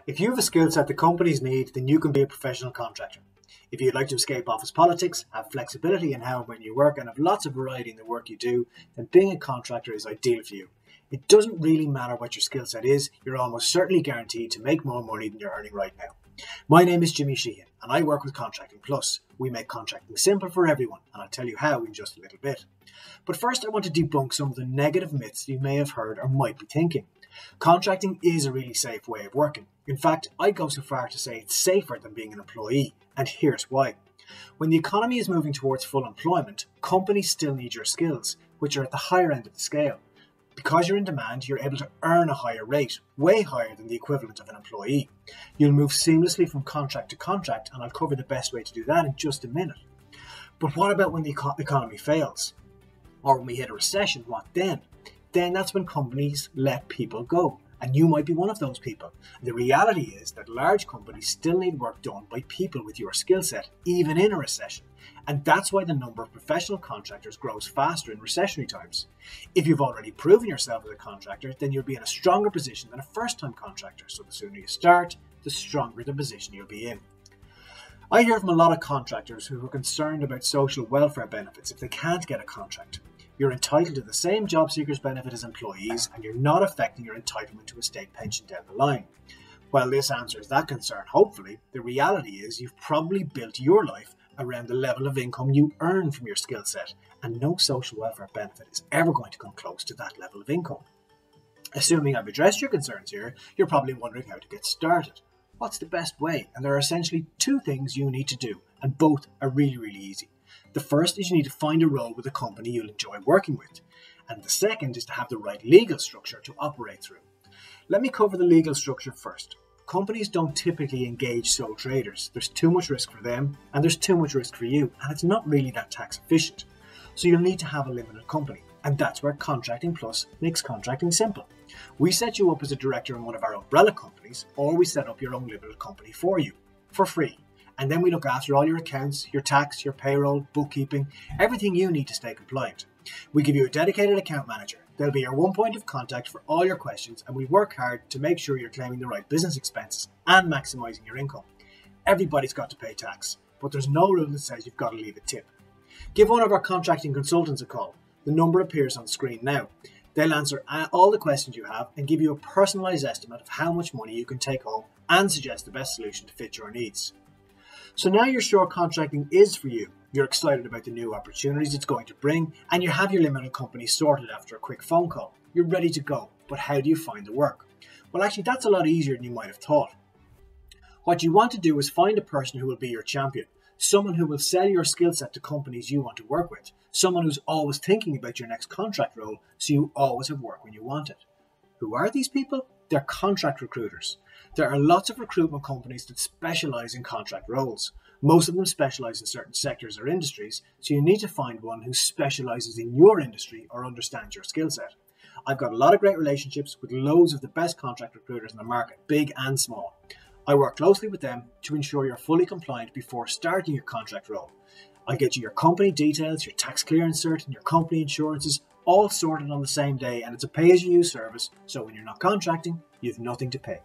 If you have a skill set the companies need, then you can be a professional contractor. If you'd like to escape office politics, have flexibility in how and when you work, and have lots of variety in the work you do, then being a contractor is ideal for you. It doesn't really matter what your skill set is, you're almost certainly guaranteed to make more money than you're earning right now. My name is Jimmy Sheehan, and I work with Contracting Plus. We make contracting simple for everyone, and I'll tell you how in just a little bit. But first, I want to debunk some of the negative myths you may have heard or might be thinking. Contracting is a really safe way of working. In fact, I'd go so far to say it's safer than being an employee, and here's why. When the economy is moving towards full employment, companies still need your skills, which are at the higher end of the scale. Because you're in demand, you're able to earn a higher rate, way higher than the equivalent of an employee. You'll move seamlessly from contract to contract, and I'll cover the best way to do that in just a minute. But what about when the economy fails? Or when we hit a recession, what then? Then that's when companies let people go. And you might be one of those people. The reality is that large companies still need work done by people with your skill set, even in a recession. And that's why the number of professional contractors grows faster in recessionary times. If you've already proven yourself as a contractor, then you'll be in a stronger position than a first-time contractor. So the sooner you start, the stronger the position you'll be in. I hear from a lot of contractors who are concerned about social welfare benefits if they can't get a contract. You're entitled to the same job seekers benefit as employees, and you're not affecting your entitlement to a state pension down the line. While this answers that concern, hopefully, the reality is you've probably built your life around the level of income you earn from your skill set, and no social welfare benefit is ever going to come close to that level of income. Assuming I've addressed your concerns here, you're probably wondering how to get started. What's the best way? And there are essentially two things you need to do, and both are really easy. The first is you need to find a role with a company you'll enjoy working with. And the second is to have the right legal structure to operate through. Let me cover the legal structure first. Companies don't typically engage sole traders. There's too much risk for them and there's too much risk for you, and it's not really that tax efficient. So you'll need to have a limited company, and that's where Contracting Plus makes contracting simple. We set you up as a director in one of our umbrella companies, or we set up your own limited company for you, for free. And then we look after all your accounts, your tax, your payroll, bookkeeping, everything you need to stay compliant. We give you a dedicated account manager. They'll be your one point of contact for all your questions, and we work hard to make sure you're claiming the right business expenses and maximising your income. Everybody's got to pay tax, but there's no rule that says you've got to leave a tip. Give one of our contracting consultants a call. The number appears on screen now. They'll answer all the questions you have and give you a personalised estimate of how much money you can take home and suggest the best solution to fit your needs. So now you're sure contracting is for you. You're excited about the new opportunities it's going to bring, and you have your limited company sorted after a quick phone call. You're ready to go, but how do you find the work? Well, actually, that's a lot easier than you might have thought. What you want to do is find a person who will be your champion, someone who will sell your skill set to companies you want to work with, someone who's always thinking about your next contract role so you always have work when you want it. Who are these people? They're contract recruiters. There are lots of recruitment companies that specialise in contract roles. Most of them specialise in certain sectors or industries, so you need to find one who specialises in your industry or understands your skill set. I've got a lot of great relationships with loads of the best contract recruiters in the market, big and small. I work closely with them to ensure you're fully compliant before starting your contract role. I get you your company details, your tax clearance cert, and your company insurances all sorted on the same day, and it's a pay-as-you-use service, so when you're not contracting, you have nothing to pay.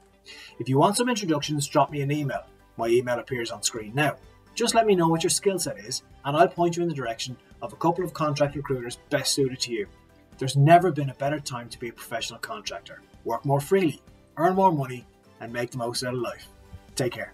If you want some introductions, drop me an email. My email appears on screen now. Just let me know what your skill set is, and I'll point you in the direction of a couple of contract recruiters best suited to you. There's never been a better time to be a professional contractor. Work more freely, earn more money, and make the most out of life. Take care.